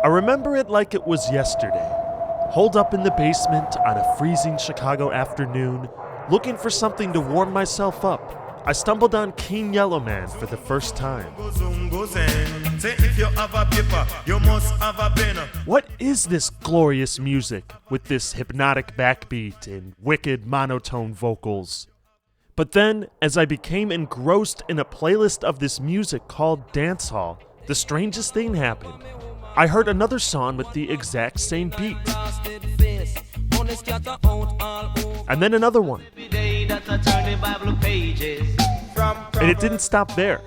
I remember it like it was yesterday. Holed up in the basement on a freezing Chicago afternoon, looking for something to warm myself up, I stumbled on King Yellowman for the first time. What is this glorious music with this hypnotic backbeat and wicked monotone vocals? But then, as I became engrossed in a playlist of this music called Dancehall, the strangest thing happened. I heard another song with the exact same beat. And then another one. And it didn't stop there.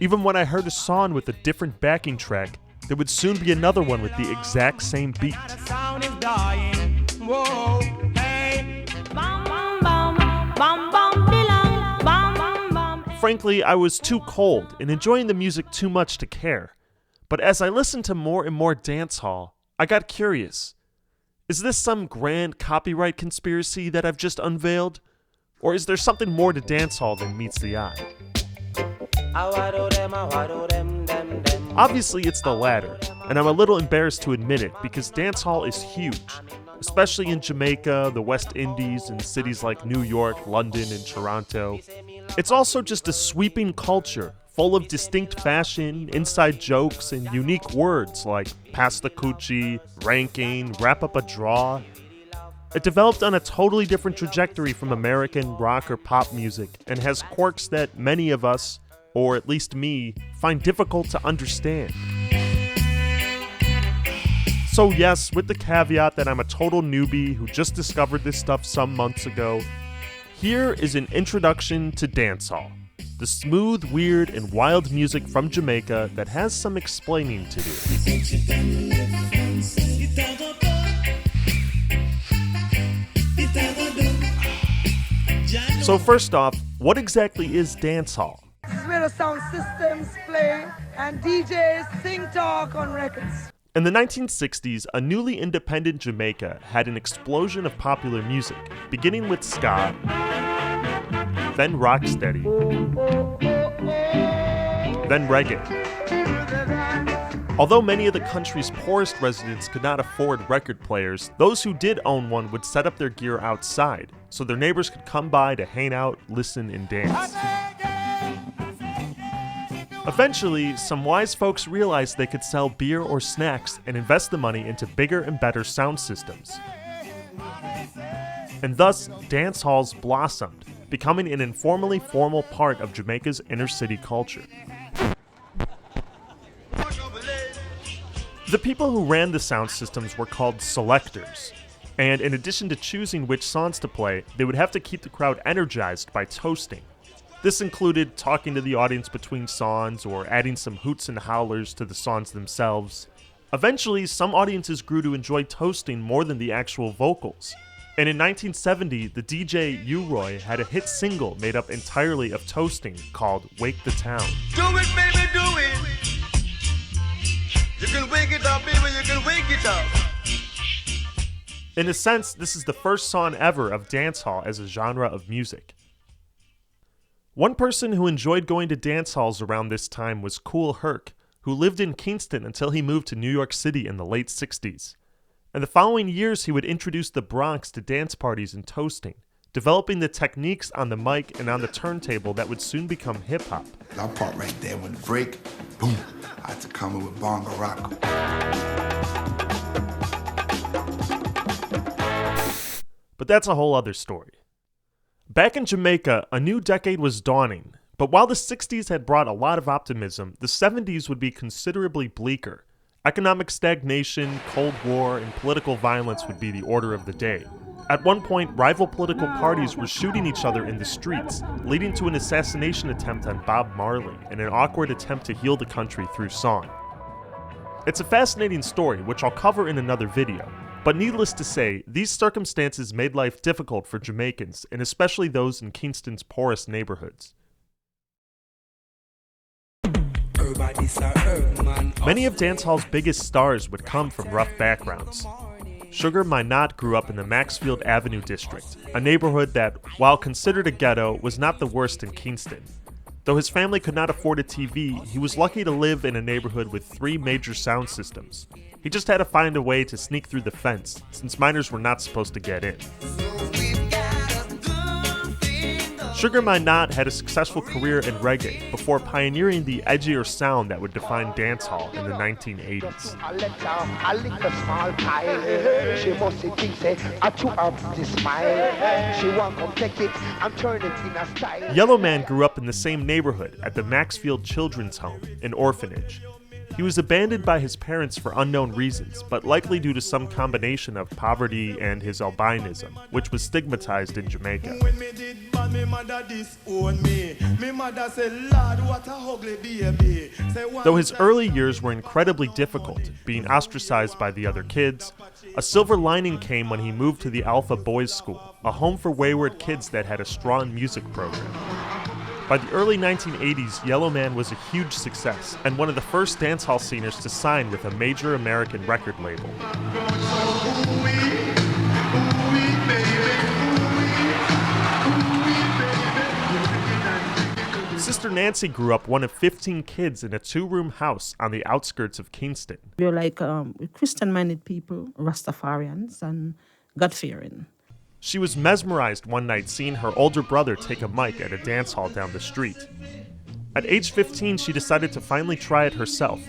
Even when I heard a song with a different backing track, there would soon be another one with the exact same beat. Frankly, I was too cold and enjoying the music too much to care. But as I listened to more and more dancehall, I got curious. Is this some grand copyright conspiracy that I've just unveiled? Or is there something more to dancehall than meets the eye? Obviously, it's the latter, and I'm a little embarrassed to admit it because dancehall is huge, especially in Jamaica, the West Indies, and cities like New York, London, and Toronto. It's also just a sweeping culture, full of distinct fashion, inside jokes, and unique words like pass the Kouchie, ranking, wrap up a draw. It developed on a totally different trajectory from American rock or pop music and has quirks that many of us, or at least me, find difficult to understand. So yes, with the caveat that I'm a total newbie who just discovered this stuff some months ago, here is an introduction to dancehall. The smooth, weird, and wild music from Jamaica that has some explaining to do. So first off, what exactly is dancehall? This is where the sound systems play and DJs sing talk on records. In the 1960s, a newly independent Jamaica had an explosion of popular music, beginning with ska, then rocksteady, then reggae. Although many of the country's poorest residents could not afford record players, those who did own one would set up their gear outside, so their neighbors could come by to hang out, listen, and dance. Eventually, some wise folks realized they could sell beer or snacks and invest the money into bigger and better sound systems. And thus, dance halls blossomed, becoming an informally formal part of Jamaica's inner-city culture. The people who ran the sound systems were called selectors, and in addition to choosing which songs to play, they would have to keep the crowd energized by toasting. This included talking to the audience between songs or adding some hoots and howlers to the songs themselves. Eventually, some audiences grew to enjoy toasting more than the actual vocals. And in 1970, the DJ U-Roy had a hit single made up entirely of toasting called Wake the Town. Do it, baby, do it. You can wake it up, baby, you can wake it up. In a sense, this is the first song ever of dancehall as a genre of music. One person who enjoyed going to dance halls around this time was Kool Herc, who lived in Kingston until he moved to New York City in the late 60s. In the following years, he would introduce the Bronx to dance parties and toasting, developing the techniques on the mic and on the turntable that would soon become hip-hop. That part right there when the break, boom, I had to come in with bongo rock. But that's a whole other story. Back in Jamaica, a new decade was dawning, but while the 60s had brought a lot of optimism, the 70s would be considerably bleaker. Economic stagnation, Cold War, and political violence would be the order of the day. At one point, rival political parties were shooting each other in the streets, leading to an assassination attempt on Bob Marley and an awkward attempt to heal the country through song. It's a fascinating story, which I'll cover in another video. But needless to say, these circumstances made life difficult for Jamaicans, and especially those in Kingston's poorest neighborhoods. Many of dancehall's biggest stars would come from rough backgrounds. Sugar Minott grew up in the Maxfield Avenue district, a neighborhood that, while considered a ghetto, was not the worst in Kingston. Though his family could not afford a TV, he was lucky to live in a neighborhood with 3 major sound systems: He just had to find a way to sneak through the fence, since minors were not supposed to get in. Sugar Minott had a successful career in reggae before pioneering the edgier sound that would define dancehall in the 1980s. Yellowman grew up in the same neighborhood at the Maxfield Children's Home, an orphanage. He was abandoned by his parents for unknown reasons, but likely due to some combination of poverty and his albinism, which was stigmatized in Jamaica. Though his early years were incredibly difficult, being ostracized by the other kids, a silver lining came when he moved to the Alpha Boys School, a home for wayward kids that had a strong music program. By the early 1980s, Yellowman was a huge success and one of the first dancehall singers to sign with a major American record label. Sister Nancy grew up one of 15 kids in a 2-room house on the outskirts of Kingston. We're like Christian-minded people, Rastafarians, and God-fearing. She was mesmerized one night seeing her older brother take a mic at a dance hall down the street. At age 15, she decided to finally try it herself,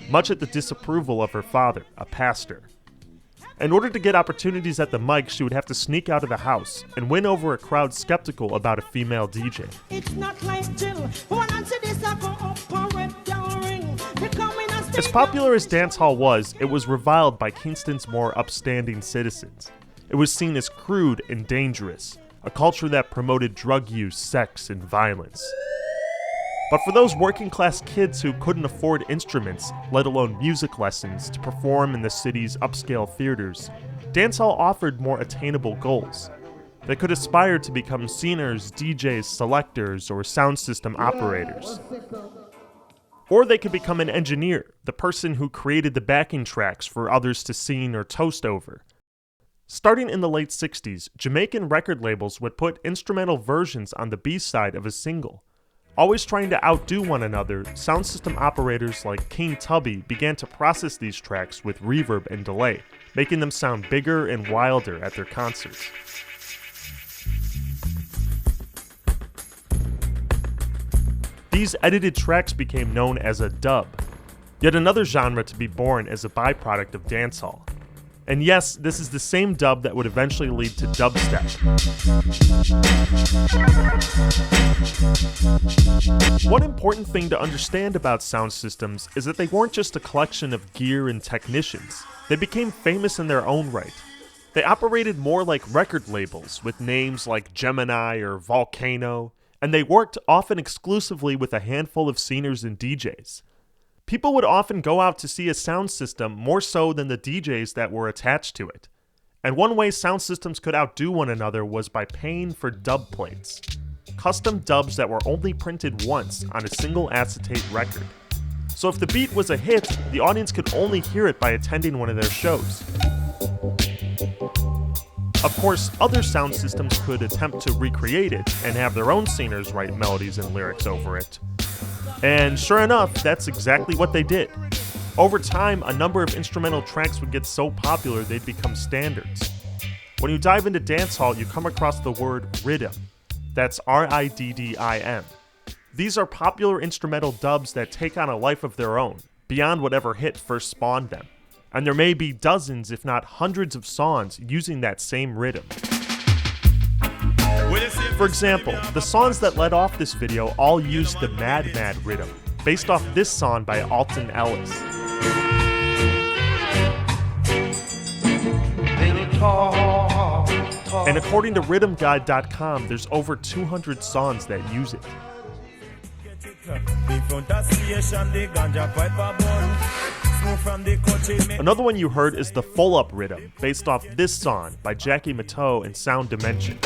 much at the disapproval of her father, a pastor. In order to get opportunities at the mic, she would have to sneak out of the house and win over a crowd skeptical about a female DJ. As popular as dancehall was, it was reviled by Kingston's more upstanding citizens. It was seen as crude and dangerous, a culture that promoted drug use, sex, and violence. But for those working-class kids who couldn't afford instruments, let alone music lessons, to perform in the city's upscale theaters, dancehall offered more attainable goals. They could aspire to become singers, DJs, selectors, or sound system operators. Or they could become an engineer, the person who created the backing tracks for others to sing or toast over. Starting in the late 60s, Jamaican record labels would put instrumental versions on the B-side of a single. Always trying to outdo one another, sound system operators like King Tubby began to process these tracks with reverb and delay, making them sound bigger and wilder at their concerts. These edited tracks became known as a dub, yet another genre to be born as a byproduct of dancehall. And yes, this is the same dub that would eventually lead to dubstep. One important thing to understand about sound systems is that they weren't just a collection of gear and technicians. They became famous in their own right. They operated more like record labels, with names like Gemini or Volcano, and they worked often exclusively with a handful of singers and DJs. People would often go out to see a sound system more so than the DJs that were attached to it. And one way sound systems could outdo one another was by paying for dub plates. Custom dubs that were only printed once on a single acetate record. So if the beat was a hit, the audience could only hear it by attending one of their shows. Of course, other sound systems could attempt to recreate it and have their own singers write melodies and lyrics over it. And sure enough, that's exactly what they did. Over time, a number of instrumental tracks would get so popular they'd become standards. When you dive into dancehall, you come across the word riddim. That's R-I-D-D-I-M. These are popular instrumental dubs that take on a life of their own, beyond whatever hit first spawned them. And there may be dozens, if not hundreds of songs using that same rhythm. For example, the songs that led off this video all used the Mad Mad rhythm, based off this song by Alton Ellis. And according to rhythmguide.com, there's over 200 songs that use it. Another one you heard is the Full Up rhythm, based off this song by Jackie Mateau and Sound Dimension.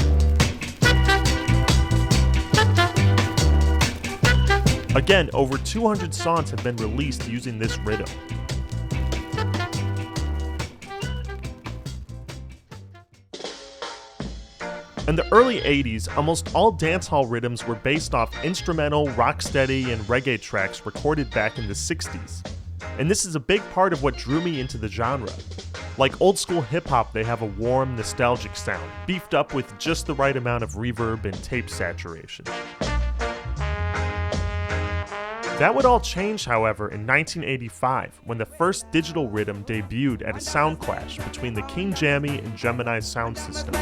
Again, over 200 songs have been released using this rhythm. In the early 80s, almost all dancehall rhythms were based off instrumental, rocksteady, and reggae tracks recorded back in the 60s. and this is a big part of what drew me into the genre. Like old school hip hop, they have a warm, nostalgic sound, beefed up with just the right amount of reverb and tape saturation. That would all change, however, in 1985, when the first digital riddim debuted at a sound clash between the King Jammy and Gemini sound systems.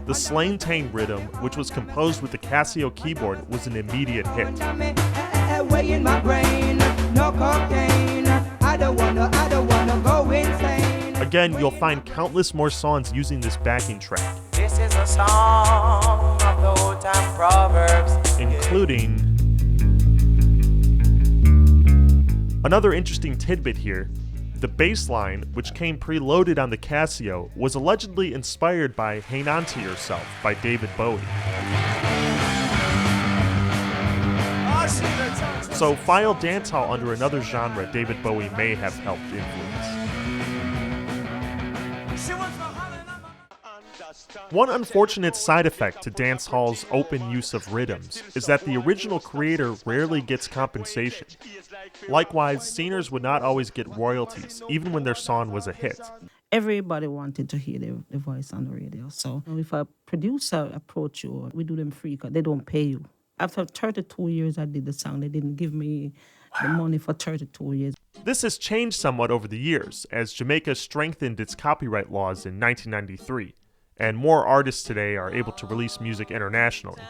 The Sleng Teng riddim, which was composed with the Casio keyboard, was an immediate hit. Again, you'll find countless more songs using this backing track. This is a song of the old time proverbs, including another interesting tidbit here. The bass line, which came preloaded on the Casio, was allegedly inspired by Hang On To Yourself by David Bowie. So file dancehall under another genre David Bowie may have helped influence. One unfortunate side effect to dancehall's open use of riddims is that the original creator rarely gets compensation. Likewise, singers would not always get royalties, even when their song was a hit. Everybody wanted to hear the voice on the radio. So if a producer approach you, we do them free because they don't pay you. After 32 years I did the song, they didn't give me the money for 32 years. This has changed somewhat over the years, as Jamaica strengthened its copyright laws in 1993. And more artists today are able to release music internationally,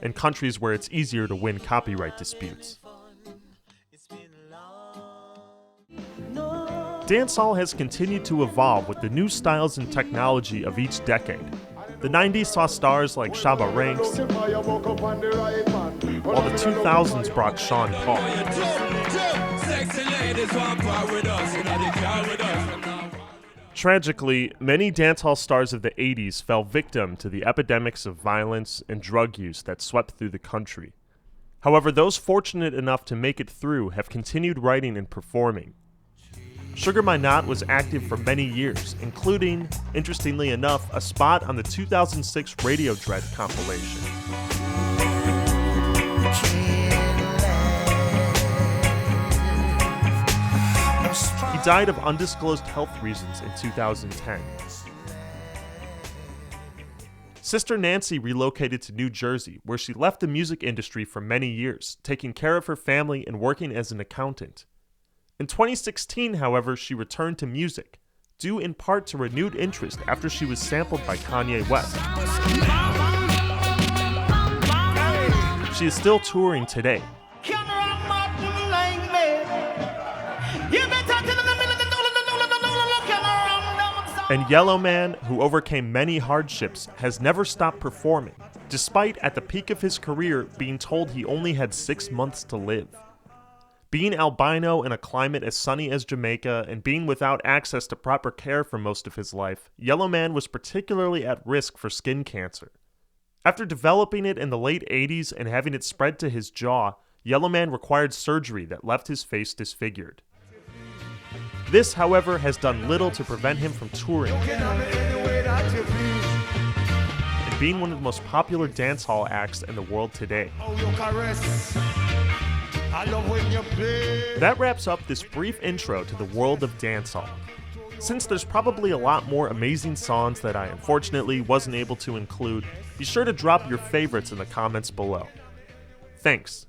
in countries where it's easier to win copyright disputes. Dancehall has continued to evolve with the new styles and technology of each decade. The 90s saw stars like Shabba ranks, while the 2000s brought Sean Paul. Tragically, many dancehall stars of the 80s fell victim to the epidemics of violence and drug use that swept through the country. However, those fortunate enough to make it through have continued writing and performing. Sugar Minott was active for many years, including, interestingly enough, a spot on the 2006 Radio Dread compilation. He died of undisclosed health reasons in 2010. Sister Nancy relocated to New Jersey, where she left the music industry for many years, taking care of her family and working as an accountant. In 2016, however, she returned to music, due in part to renewed interest after she was sampled by Kanye West. She is still touring today. And Yellowman, who overcame many hardships, has never stopped performing, despite at the peak of his career being told he only had 6 months to live. Being albino in a climate as sunny as Jamaica and being without access to proper care for most of his life, Yellowman was particularly at risk for skin cancer. After developing it in the late 80s and having it spread to his jaw, Yellowman required surgery that left his face disfigured. This, however, has done little to prevent him from touring and being one of the most popular dancehall acts in the world today. That wraps up this brief intro to the world of dancehall. Since there's probably a lot more amazing songs that I unfortunately wasn't able to include, be sure to drop your favorites in the comments below. Thanks.